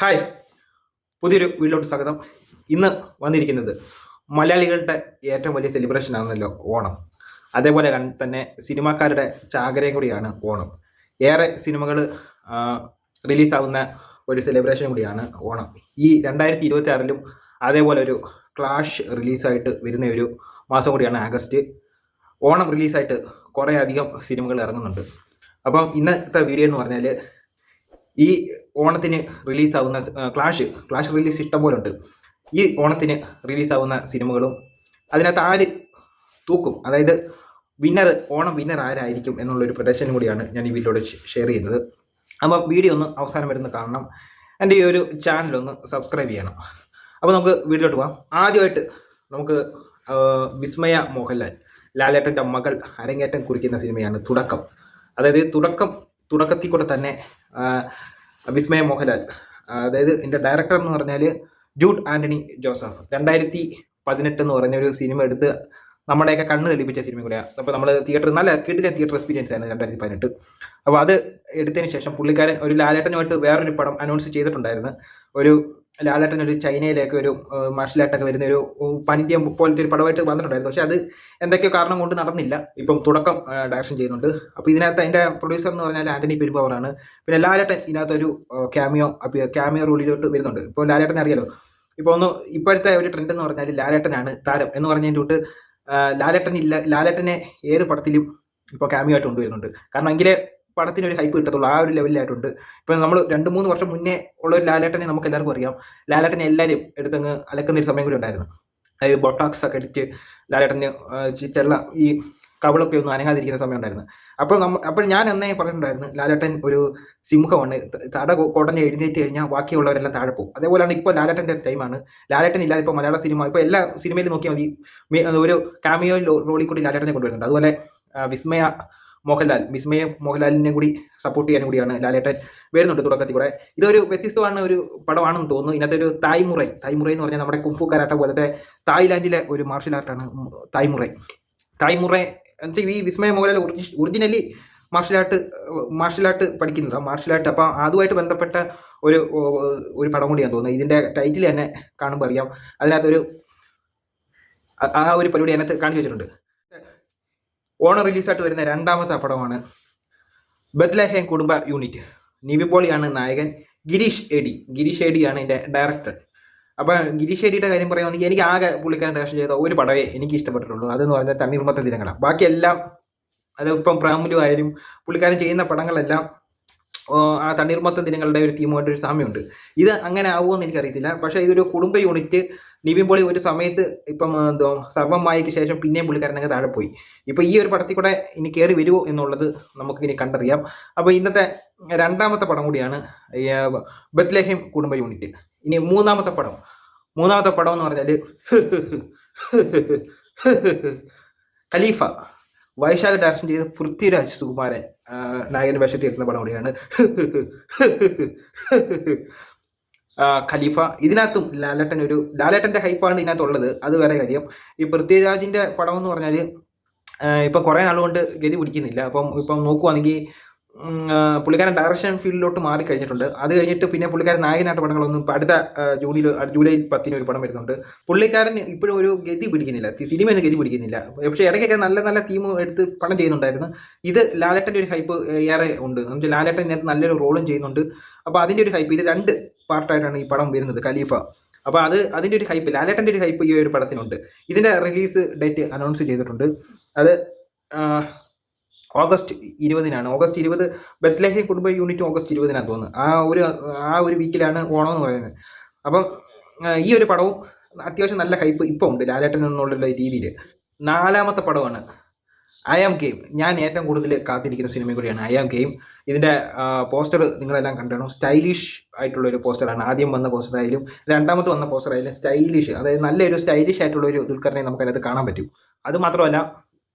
Hi, പുതിയൊരു വീഡിയോയിലോട്ട് സ്വാഗതം. ഇന്ന് വന്നിരിക്കുന്നത് മലയാളികളുടെ ഏറ്റവും വലിയ സെലിബ്രേഷൻ ആണല്ലോ ഓണം. അതേപോലെ തന്നെ സിനിമാക്കാരുടെ ചാകരയും കൂടിയാണ് ഓണം. ഏറെ സിനിമകൾ റിലീസാവുന്ന ഒരു സെലിബ്രേഷൻ കൂടിയാണ് ഓണം. ഈ 2026 അതേപോലെ ഒരു ക്ലാഷ് റിലീസായിട്ട് വരുന്ന ഒരു മാസം കൂടിയാണ് ആഗസ്റ്റ്. ഓണം റിലീസായിട്ട് കുറേ അധികം സിനിമകൾ ഇറങ്ങുന്നുണ്ട്. അപ്പം ഇന്നത്തെ വീഡിയോ എന്ന് പറഞ്ഞാൽ ഈ ഓണത്തിന് റിലീസാവുന്ന ക്ലാഷ് റിലീസ് ഇഷ്ടംപോലെ ഉണ്ട്. ഈ ഓണത്തിന് റിലീസാവുന്ന സിനിമകളും അതിനകത്ത് ആര് തൂക്കും, അതായത് ഓണം വിന്നർ ആരായിരിക്കും എന്നുള്ളൊരു പ്രദർശനം കൂടിയാണ് ഞാൻ ഈ വീഡിയോയിൽ ഷെയർ ചെയ്യുന്നത്. അപ്പോൾ വീഡിയോ ഒന്ന് അവസാനം വരുന്ന കാണണം. എൻ്റെ ഈ ഒരു ചാനലൊന്ന് സബ്സ്ക്രൈബ് ചെയ്യണം. അപ്പോൾ നമുക്ക് വീഡിയോയിലോട്ട് പോകാം. ആദ്യമായിട്ട് നമുക്ക് വിസ്മയ മോഹൻലാൽ ലാലേട്ടൻ്റെ മകൾ അരങ്ങേറ്റം കുറിക്കുന്ന സിനിമയാണ് തുടക്കം. അതായത് തുടക്കത്തിൽ കൂടെ തന്നെ വിസ്മയ മോഹൻലാൽ, അതായത് എൻ്റെ ഡയറക്ടർ എന്ന് പറഞ്ഞാൽ ജൂഡ് ആൻ്റണി ജോസഫ് 2018 എന്ന് പറഞ്ഞൊരു സിനിമ എടുത്ത് നമ്മുടെയൊക്കെ കണ്ണ് തെളിപ്പിച്ച സിനിമ കൂടെയാണ്. അപ്പോൾ നമ്മൾ നല്ല കിടിലൻ തിയേറ്റർ എക്സ്പീരിയൻസ് ആയിരുന്നു 2018. അപ്പോൾ അത് എടുത്തതിന് ശേഷം പുള്ളിക്കാരൻ ഒരു ലാലേട്ടനുമായിട്ട് വേറൊരു പടം അനൗൺസ് ചെയ്തിട്ടുണ്ടായിരുന്നു. ഒരു ലാലേട്ടൻ ഒരു ചൈനയിലേക്ക് ഒരു മാർഷൽ ആർട്ടൊക്കെ വരുന്ന ഒരു പനിന്ത്യം പോലത്തെ ഒരു പടമായിട്ട് വന്നിട്ടുണ്ടായിരുന്നു. പക്ഷെ അത് എന്തൊക്കെയോ കാരണം കൊണ്ട് നടന്നില്ല. ഇപ്പം തുടക്കം ഡയറക്ഷൻ ചെയ്യുന്നുണ്ട്. അപ്പോൾ ഇതിനകത്ത് അതിൻ്റെ പ്രൊഡ്യൂസർ എന്ന് പറഞ്ഞാൽ ആൻ്റണി പെരുമ്പാവൂറാണ്. പിന്നെ ലാലേട്ടൻ ഇതിനകത്തൊരു ക്യാമിയോ റോളിലോട്ട് വരുന്നുണ്ട്. ഇപ്പോൾ ലാലേട്ടനെ അറിയാലോ. ഇപ്പോൾ ഇപ്പോഴത്തെ ഒരു ട്രെൻഡ് എന്ന് പറഞ്ഞാൽ ലാലേട്ടനാണ് താരം എന്ന് പറഞ്ഞതിൻ്റെ തൊട്ട് ലാലേട്ടനെ ഏത് പടത്തിലും ഇപ്പോൾ ക്യാമിയോ ആയിട്ട് കൊണ്ടുവരുന്നുണ്ട്. കാരണം എങ്കിലേ പടത്തിനൊരു ഹൈപ്പ് കിട്ടത്തുള്ളൂ. ആ ഒരു ലെവലിലായിട്ടുണ്ട്. ഇപ്പം നമ്മൾ 2-3 വർഷം മുന്നേ ഉള്ള ഒരു ലാലേട്ടനെ നമുക്ക് എല്ലാവർക്കും അറിയാം. ലാലേട്ടനെ എല്ലാവരും എടുത്തങ്ങ് അലക്കുന്നൊരു സമയം കൂടി ഉണ്ടായിരുന്നു. അതായത് ബൊട്ടാക്സ് ഒക്കെ അടിച്ച് ലാലേട്ടന് ചിറ്റുള്ള ഈ കവിളൊക്കെ ഒന്നും അനങ്ങാതിരിക്കുന്ന സമയം ഉണ്ടായിരുന്നു. അപ്പോൾ ഞാൻ എന്നേ പറഞ്ഞിട്ടുണ്ടായിരുന്നു, ലാലേട്ടൻ ഒരു സിംഹമാണ്, തട കൊടഞ്ഞ് എഴുന്നേറ്റ് കഴിഞ്ഞാൽ ബാക്കിയുള്ളവരെല്ലാം താഴെ പോകും. അതേപോലെയാണ് ഇപ്പോൾ ലാലേട്ടൻ്റെ ടൈമാണ്. ലാലേട്ടൻ ഇല്ലാതെ ഇപ്പോൾ മലയാള സിനിമ ഇപ്പോൾ എല്ലാ സിനിമയിലും നോക്കിയാൽ മതി, ഒരു കാമിയോ റോളിൽ കൂടി ലാലേട്ടനെ കൊണ്ടുവരുന്നുണ്ട്. അതുപോലെ വിസ്മയ മോഹൻലാലിനെ കൂടി സപ്പോർട്ട് ചെയ്യാനും കൂടിയാണ് ലാലേട്ടൻ വരുന്നുണ്ട് തുടക്കത്തിൽ കൂടെ. ഇതൊരു വ്യത്യസ്തമാണ് ഒരു പടമാണെന്ന് തോന്നുന്നു. ഇതിനകത്ത് ഒരു തായ്മുറൈ എന്ന് പറഞ്ഞാൽ നമ്മുടെ കുംഫു കരാട്ട പോലത്തെ തായ്ലാൻഡിലെ ഒരു മാർഷൽ ആർട്ടാണ് തായ്മുറൈ. എന്നിട്ട് ഈ വിസ്മയ മോഹൻലാൽ ഒറിജിനലി മാർഷൽ ആർട്ട് പഠിക്കുന്നത് മാർഷൽ ആർട്ട്. അപ്പം അതുമായിട്ട് ബന്ധപ്പെട്ട ഒരു പടം കൂടിയാണെന്ന് തോന്നുന്നത്. ഇതിൻ്റെ ടൈറ്റിൽ തന്നെ കാണുമ്പോൾ അറിയാം. അതിനകത്തൊരു ആ ഒരു പരിപാടി അതിനകത്ത് കാണിച്ചു വെച്ചിട്ടുണ്ട്. ഓണം റിലീസായിട്ട് വരുന്ന രണ്ടാമത്തെ പടമാണ് ബത്ലഹേം കുടുംബ യൂണിറ്റ്. നിവിൻ പോളിയാണ് നായകൻ. ഗിരീഷ് ഏഡിയാണ് ഇതിൻ്റെ ഡയറക്ടർ. അപ്പോൾ ഗിരീഷ് ഏഡിയുടെ കാര്യം പറയുകയാണെങ്കിൽ എനിക്ക് ആകെ പുള്ളിക്കാരൻ ഡയറക്ഷൻ ചെയ്ത ഒരു പടമേ എനിക്ക് ഇഷ്ടപ്പെട്ടിട്ടുള്ളൂ. അതെന്ന് പറഞ്ഞാൽ തണ്ണീർമത്തൻ ദിനങ്ങളാണ്. ബാക്കിയെല്ലാം അതിപ്പം പ്രാമുലു ആയാലും പുള്ളിക്കാരൻ ചെയ്യുന്ന പടങ്ങളെല്ലാം ആ തണ്ണീർമത്തൻ ദിനങ്ങളുടെ ഒരു തീമുമായിട്ട് ഒരു സാമ്യമുണ്ട്. ഇത് അങ്ങനെ ആവുമെന്ന് എനിക്കറിയത്തില്ല. പക്ഷേ ഇതൊരു കുടുംബ യൂണിറ്റ്. നിവിൻ പോളി ഒരു സമയത്ത് ഇപ്പം സർവ്വമായയ്ക്ക് ശേഷം പിന്നെയും പുള്ളിക്കാരനൊക്കെ താഴെ പോയി. ഇപ്പോൾ ഈ ഒരു പടത്തിൽ കൂടെ ഇനി കയറി വരുമോ എന്നുള്ളത് നമുക്ക് ഇനി കണ്ടറിയാം. അപ്പോൾ ഇന്നത്തെ രണ്ടാമത്തെ പടം കൂടിയാണ് ബത്ലഹേം കുടുംബ യൂണിറ്റ്. ഇനി മൂന്നാമത്തെ പടം എന്ന് പറഞ്ഞാൽ ഖലീഫ. വൈശാഖ ഡയറക്ഷൻ ചെയ്ത് പൃഥ്വിരാജ് സുകുമാരൻ നായകൻ വേഷത്തിൽ എത്തുന്ന പടം കൂടിയാണ് ഖലീഫ. ഇതിനകത്തും ലാലേട്ടൻ്റെ ഹൈപ്പാണ് ഇതിനകത്തുള്ളത്. അത് വേറെ കാര്യം. ഈ പൃഥ്വിരാജിൻ്റെ പടം എന്ന് പറഞ്ഞാൽ ഇപ്പം കുറേ നാളുകൊണ്ട് ഗതി പിടിക്കുന്നില്ല. ഇപ്പം നോക്കുവാണെങ്കിൽ പുള്ളിക്കാരൻ ഡയറക്ഷൻ ഫീൽഡിലോട്ട് മാറി കഴിഞ്ഞിട്ടുണ്ട്. അത് കഴിഞ്ഞിട്ട് പിന്നെ പുള്ളിക്കാരൻ നായകനായിട്ട് പടങ്ങളൊന്നും ഇപ്പം അടുത്ത ജൂലൈ 10 ഒരു പടം വരുന്നുണ്ട്. പുള്ളിക്കാരൻ ഇപ്പോഴും ഒരു ഗതി പിടിക്കുന്നില്ല, സിനിമയൊന്നും ഗതി പിടിക്കുന്നില്ല. പക്ഷേ ഇടയ്ക്കൊക്കെ നല്ല നല്ല തീം എടുത്ത് പടം ചെയ്യുന്നുണ്ടായിരുന്നു. ഇത് ലാലേട്ടൻ്റെ ഒരു ഹൈപ്പ് ഏറെ ഉണ്ട്. എന്നുവെച്ചാൽ ലാലേട്ടൻ ഇതിനകത്ത് നല്ലൊരു റോളും ചെയ്യുന്നുണ്ട്. അപ്പോൾ അതിൻ്റെ ഒരു ഹൈപ്പ്, ഇത് 2 പാർട്ടായിട്ടാണ് ഈ പടം വരുന്നത് ഖലീഫ. അപ്പോൾ അതിൻ്റെ ഒരു ഹൈപ്പ്, ലാലേട്ടൻ്റെ ഒരു ഹൈപ്പ് ഈ ഒരു പടത്തിനുണ്ട്. ഇതിൻ്റെ റിലീസ് ഡേറ്റ് അനൗൺസ് ചെയ്തിട്ടുണ്ട്. അത് ഓഗസ്റ്റ് 20 ബത്ലഹേം കുടുംബ യൂണിറ്റ് ഓഗസ്റ്റ് 20 തോന്നുന്നു. ആ ഒരു വീക്കിലാണ് ഓണം എന്ന് പറയുന്നത്. അപ്പം ഈ ഒരു പടവും അത്യാവശ്യം നല്ല ഹൈപ്പ് ഇപ്പോൾ ഉണ്ട് ലാലേട്ടൻ എന്നുള്ള രീതിയിൽ. നാലാമത്തെ പടമാണ് ഐ ആം ഗെയിം. ഞാൻ ഏറ്റവും കൂടുതൽ കാത്തിരിക്കുന്ന സിനിമ കൂടിയാണ് ഐ ആം ഗെയിം. ഇതിൻ്റെ പോസ്റ്റർ നിങ്ങളെല്ലാം കണ്ടാണോ? സ്റ്റൈലിഷ് ആയിട്ടുള്ളൊരു പോസ്റ്ററാണ്. ആദ്യം വന്ന പോസ്റ്റർ ആയാലും രണ്ടാമത് വന്ന പോസ്റ്റർ ആയാലും സ്റ്റൈലിഷ്, അതായത് നല്ലൊരു സ്റ്റൈലിഷ് ആയിട്ടുള്ളൊരു ദുൽഖറിനെ നമുക്കതിനകത്ത് കാണാൻ പറ്റും. അതുമാത്രമല്ല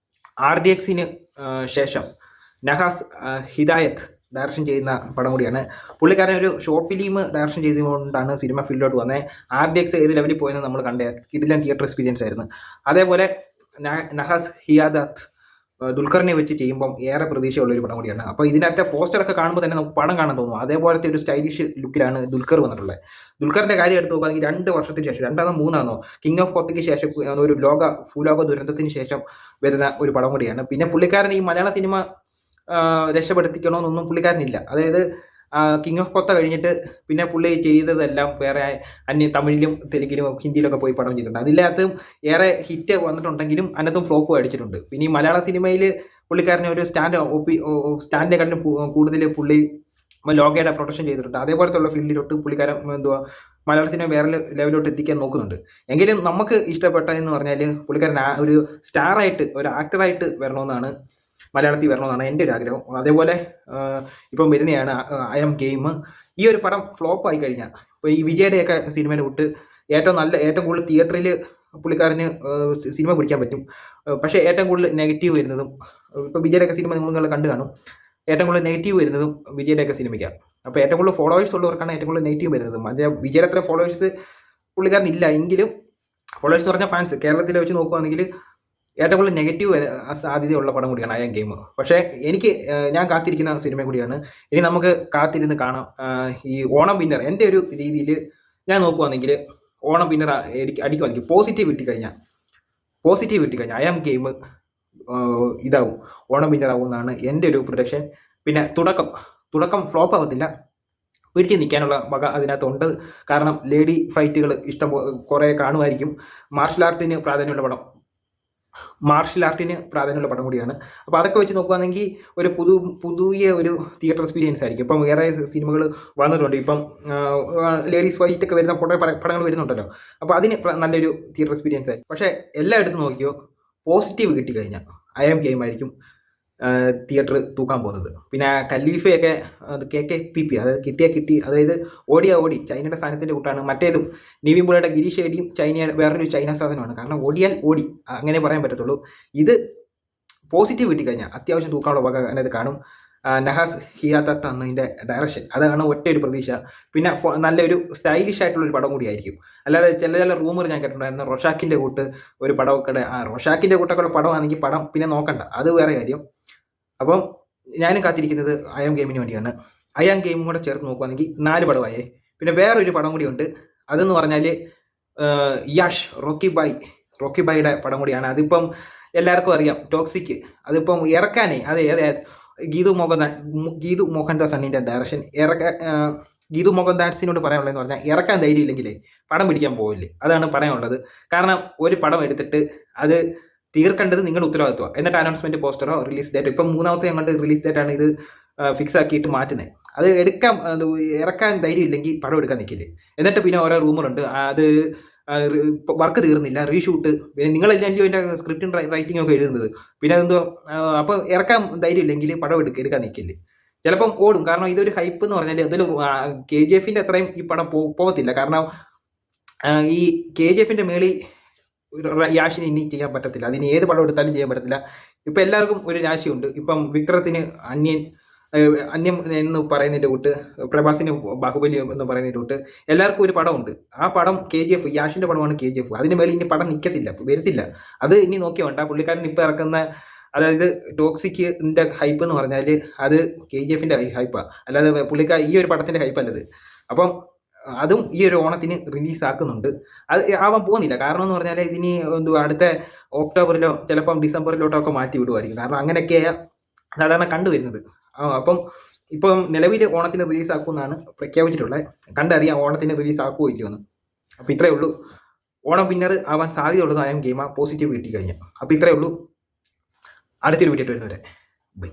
RDXന് ശേഷം നഹാസ് ഹിദായത്ത് ഡയറക്ഷൻ ചെയ്യുന്ന പടം കൂടിയാണ്. പുള്ളിക്കാരൻ ഒരു ഷോർട്ട് ഫിലിം ഡയറക്ഷൻ ചെയ്തുകൊണ്ടാണ് സിനിമ ഫീൽഡിലോട്ട് വന്നത്. RDX ഏത് ലെവലിൽ പോയെന്ന് നമ്മൾ കണ്ടേ കിടിലൻ തിയേറ്റർ എക്സ്പീരിയൻസ് ആയിരുന്നു. അതേപോലെ നഹാസ് ഹിദായത്ത് ദുൽഖറിനെ വെച്ച് ചെയ്യുമ്പം ഏറെ പ്രതീക്ഷയുള്ള ഒരു പടം കൂടിയാണ്. അപ്പോൾ ഇതിനകത്തെ പോസ്റ്ററൊക്കെ കാണുമ്പോൾ തന്നെ നമുക്ക് പടം കാണാൻ തോന്നും. അതേപോലത്തെ ഒരു സ്റ്റൈലിഷ് ലുക്കിലാണ് ദുൽഖർ വന്നിട്ടുള്ളത്. ദുൽഖറിന്റെ കാര്യം എടുത്ത് നോക്കുകയാണെങ്കിൽ 2 വർഷത്തിന് ശേഷം, 2 3 കിങ് ഓഫ് കൊത്തയ്ക്ക് ശേഷം ഒരു ഭൂലോക ദുരന്തത്തിന് ശേഷം വരുന്ന ഒരു പടം കൂടിയാണ്. പിന്നെ പുള്ളിക്കാരൻ ഈ മലയാള സിനിമ രക്ഷപ്പെടുത്തിക്കണമെന്നൊന്നും പുള്ളിക്കാരനില്ല. അതായത് കിങ് ഓഫ് കൊത്ത കഴിഞ്ഞിട്ട് പിന്നെ പുള്ളി ചെയ്തതെല്ലാം വേറെ തമിഴിലും തെലുങ്കിലും ഹിന്ദിയിലൊക്കെ പോയി പടം ചെയ്തിട്ടുണ്ട്. അതിനകത്തും ഏറെ ഹിറ്റ് വന്നിട്ടുണ്ടെങ്കിലും അതിനകത്തും ഫ്ലോപ്പ് അടിച്ചിട്ടുണ്ട്. പിന്നെ ഈ മലയാള സിനിമയിൽ പുള്ളിക്കാരനെ ഒരു സ്റ്റാൻഡിനെക്കാട്ടിലും കൂടുതൽ പുള്ളി ലോകയുടെ പ്രൊട്ടക്ഷൻ ചെയ്തിട്ടുണ്ട്. അതേപോലത്തെ ഉള്ള ഫീൽഡിലോട്ട് പുള്ളിക്കാരൻ മലയാള സിനിമ വേറെ ലെവലിലോട്ട് എത്തിക്കാൻ നോക്കുന്നുണ്ട്. എങ്കിലും നമുക്ക് ഇഷ്ടപ്പെട്ടതെന്ന് പറഞ്ഞാൽ പുള്ളിക്കാരൻ ഒരു സ്റ്റാറായിട്ട്, ഒരു ആക്ടറായിട്ട് വരണമെന്നാണ്, മലയാളത്തിൽ വരണമെന്നാണ് എൻ്റെ ഒരു ആഗ്രഹം. അതേപോലെ ഇപ്പം വരുന്നതാണ് ഐ ആം ഗെയിം. ഈ ഒരു പടം ഫ്ലോപ്പ് ആയി കഴിഞ്ഞാൽ, ഇപ്പോൾ ഈ വിജയുടെയൊക്കെ സിനിമേനെ വിട്ട് ഏറ്റവും കൂടുതൽ തിയേറ്ററിൽ പുള്ളിക്കാരന് സിനിമ പിടിക്കാൻ പറ്റും. പക്ഷേ ഏറ്റവും കൂടുതൽ നെഗറ്റീവ് വരുന്നതും, ഇപ്പോൾ വിജയുടെയൊക്കെ സിനിമ നിങ്ങൾ കണ്ടു കാണും, ഏറ്റവും കൂടുതൽ നെഗറ്റീവ് വരുന്നതും വിജയുടെയൊക്കെ സിനിമയ്ക്കാണ്. അപ്പോൾ ഏറ്റവും കൂടുതൽ ഫോളോവേഴ്സ് ഉള്ളവർക്കാണ് ഏറ്റവും കൂടുതൽ നെഗറ്റീവ് വരുന്നതും. അതേ വിജയുടെ അത്ര ഫോളോവേഴ്സ് പുള്ളിക്കാരൻ ഇല്ല എങ്കിലും, ഫോളോവേഴ്സ് എന്ന് പറഞ്ഞാൽ ഫാൻസ് കേരളത്തിൽ വെച്ച് നോക്കുകയാണെങ്കിൽ ഏറ്റവും കൂടുതൽ നെഗറ്റീവ് സാധ്യതയുള്ള പടം കൂടിയാണ് ഐ ആം ഗെയിം. പക്ഷേ ഞാൻ കാത്തിരിക്കുന്ന സിനിമ കൂടിയാണ്. ഇനി നമുക്ക് കാത്തിരുന്ന് കാണാം. ഈ ഓണം വിന്നർ എൻ്റെ ഒരു രീതിയിൽ ഞാൻ നോക്കുകയാണെങ്കിൽ ഓണം വിന്നർ അടിക്കുവാണെങ്കിൽ പോസിറ്റീവ് കിട്ടിക്കഴിഞ്ഞാൽ ഐ ആം ഗെയിം ഇതാവും, ഓണം വിന്നർ ആവുമെന്നാണ് എൻ്റെ ഒരു പ്രൊഡക്ഷൻ. പിന്നെ തുടക്കം ഫ്ലോപ്പ് ആവത്തില്ല, പിടിച്ച് നിൽക്കാനുള്ള വക അതിനകത്തുണ്ട്. കാരണം ലേഡി ഫൈറ്റുകൾ കുറേ കാണുമായിരിക്കും. മാർഷൽ ആർട്ടിന് പ്രാധാന്യമുള്ള പടം കൂടിയാണ്. അപ്പോൾ അതൊക്കെ വെച്ച് നോക്കുകയാണെങ്കിൽ ഒരു പുതിയ ഒരു തിയേറ്റർ എക്സ്പീരിയൻസ് ആയിരിക്കും. ഇപ്പം വേറെ സിനിമകൾ വന്നിട്ടുണ്ട്. ഇപ്പം ലേഡീസ് ഫൈറ്റൊക്കെ വരുന്ന കുറേ പടങ്ങൾ വരുന്നുണ്ടല്ലോ. അപ്പോൾ അതിന് നല്ലൊരു തിയേറ്റർ എക്സ്പീരിയൻസ് ആയിരിക്കും. പക്ഷേ എല്ലാം എടുത്ത് നോക്കിയോ, പോസിറ്റീവ് കിട്ടിക്കഴിഞ്ഞാൽ ഐ ആം ഗെയിം ആയിരിക്കും തിയേറ്റർ തൂക്കാൻ പോകുന്നത്. പിന്നെ ഖലീഫയൊക്കെ KKPP, അതായത് കിട്ടി, അതായത് ഓടി ചൈനയുടെ സാധനത്തിൻ്റെ കൂട്ടാണ്. മറ്റേതും നിവിൻ പോളിയുടെ ഗിരീഷ് ഏടിയും വേറൊരു ചൈന സാധനമാണ്. കാരണം ഓടിയാൽ ഓടി, അങ്ങനെ പറയാൻ പറ്റത്തുള്ളൂ. ഇത് പോസിറ്റീവ് കിട്ടിക്കഴിഞ്ഞാൽ അത്യാവശ്യം തൂക്കാനുള്ള വക അതിനകത്ത് കാണും. നഹാസ് ഹിയാത്തത്ത് എന്നതിൻ്റെ ഡയറക്ഷൻ, അതാണ് ഒറ്റ ഒരു പ്രതീക്ഷ. പിന്നെ നല്ലൊരു സ്റ്റൈലിഷ് ആയിട്ടുള്ളൊരു പടം കൂടിയായിരിക്കും. അല്ലാതെ ചില റൂമർ ഞാൻ കേട്ടിട്ടുണ്ടായിരുന്നു, റൊഷാക്കിൻ്റെ കൂട്ട് ഒരു പടമൊക്കെ, റൊഷാക്കിൻ്റെ കൂട്ടൊക്കെ പടമാണെങ്കിൽ പടം പിന്നെ നോക്കണ്ട, അത് വേറെ കാര്യം. അപ്പം ഞാനും കാത്തിരിക്കുന്നത് ഐ ആം ഗെയിമിന് വേണ്ടിയാണ്. ഐ ആം ഗെയിമും കൂടെ ചേർത്ത് നോക്കുകയാണെങ്കിൽ 4 പടമായേ. പിന്നെ വേറൊരു പടം കൂടിയുണ്ട്, അതെന്ന് പറഞ്ഞാൽ യാഷ് റോക്കി ബായിയുടെ പടം കൂടിയാണ്. അതിപ്പം എല്ലാവർക്കും അറിയാം, ടോക്സിക്. അതിപ്പം ഇറക്കാനേ ഗീതു മോഹൻദാസ് അണ്ണിൻ്റെ ഡയറക്ഷൻ. ഗീതു മോഹൻദാസിനോട് പറയാനുള്ളതെന്ന് പറഞ്ഞാൽ, ഇറക്കാൻ ധൈര്യം ഇല്ലെങ്കിലേ പടം പിടിക്കാൻ പോവില്ലേ, അതാണ് പറയാനുള്ളത്. കാരണം ഒരു പടം എടുത്തിട്ട് അത് തീർക്കേണ്ടത് നിങ്ങളുടെ ഉത്തരവാദിത്വമാണ്. എന്നിട്ട് അനൗൺസ്മെന്റ് പോസ്റ്ററോ റിലീസ് ഡേറ്റോ, ഇപ്പം 3ാമത്തെ അങ്ങോട്ട് റിലീസ് ഡേറ്റാണ് ഇത് ഫിക്സ് ആക്കിയിട്ട് മാറ്റുന്നത്. അത് ഇറക്കാൻ ധൈര്യം ഇല്ലെങ്കിൽ പടം എടുക്കാൻ നിൽക്കില്ലേ. എന്നിട്ട് പിന്നെ ഓരോ റൂമറുണ്ട്, അത് വർക്ക് തീർന്നില്ല, റീഷൂട്ട്, പിന്നെ നിങ്ങളെല്ലാം അതിൻ്റെ സ്ക്രിപ്റ്റും റൈറ്റിംഗ് ഒക്കെ എഴുതുന്നത്. പിന്നെ അതെന്തോ, അപ്പോൾ ഇറക്കാൻ ധൈര്യം ഇല്ലെങ്കിൽ പടം എടുക്കാൻ നിൽക്കില്ലേ. ചിലപ്പം ഓടും. കാരണം ഇതൊരു ഹൈപ്പ് എന്ന് പറഞ്ഞാൽ അതിൽ KGF-ന്റെ അത്രയും ഈ പടം പോകത്തില്ല. കാരണം ഈ KGF-ന്റെ മേളിൽ യാഷിന് ഇനി ചെയ്യാൻ പറ്റത്തില്ല. അതിന് ഏത് പടം എടുത്താലും ചെയ്യാൻ പറ്റത്തില്ല. ഇപ്പം എല്ലാവർക്കും ഒരു രാശിയുണ്ട്. ഇപ്പം വിക്രത്തിന് അന്യം എന്ന് പറയുന്നതിൻ്റെ കൂട്ട്, പ്രഭാസിന് ബാഹുബലി എന്ന് പറയുന്നതിൻ്റെ കൂട്ട് എല്ലാവർക്കും ഒരു പടമുണ്ട്. ആ പടം KGF, യാഷിൻ്റെ പടമാണ് KGF. അതിന് മേലെ ഇനി പടം വരത്തില്ല. അത് ഇനി നോക്കിയാൽ വേണ്ട. പുള്ളിക്കാരൻ ഇപ്പം ഇറക്കുന്ന, അതായത് ടോക്സിക്കിൻ്റെ ഹൈപ്പ് എന്ന് പറഞ്ഞാൽ അത് KGF-ന്റെ ഹൈപ്പാണ്, അല്ലാതെ ഈ ഒരു പടത്തിൻ്റെ ഹൈപ്പ് അല്ലത്. അപ്പം അതും ഈ ഒരു ഓണത്തിന് റിലീസ് ആക്കുന്നുണ്ട്. അത് ആവാൻ പോകുന്നില്ല. കാരണം എന്ന് പറഞ്ഞാൽ ഇതിനി അടുത്ത ഒക്ടോബറിലോ ചിലപ്പം ഡിസംബറിലോട്ടൊക്കെ മാറ്റി വിടുമായിരിക്കും. കാരണം അങ്ങനെയൊക്കെയാണ് സാധാരണ കണ്ടുവരുന്നത്. ഇപ്പം നിലവിൽ ഓണത്തിന് റിലീസ് ആക്കുമെന്നാണ് പ്രഖ്യാപിച്ചിട്ടുള്ളത്. കണ്ടറിയാം ഓണത്തിന് റിലീസ് ആക്കുമോ ഇല്ലയോ എന്ന്. അപ്പോൾ ഇത്രയേ ഉള്ളൂ. ഓണം വിന്നർ ആവാൻ സാധ്യതയുള്ളത് ഐ ആം ഗെയിം പോസിറ്റീവ് കിട്ടിക്കഴിഞ്ഞാൽ. അപ്പോൾ ഇത്രയേ ഉള്ളൂ. അടുത്തൊരു വീഡിയോ വരുന്നവരെ ബൈ.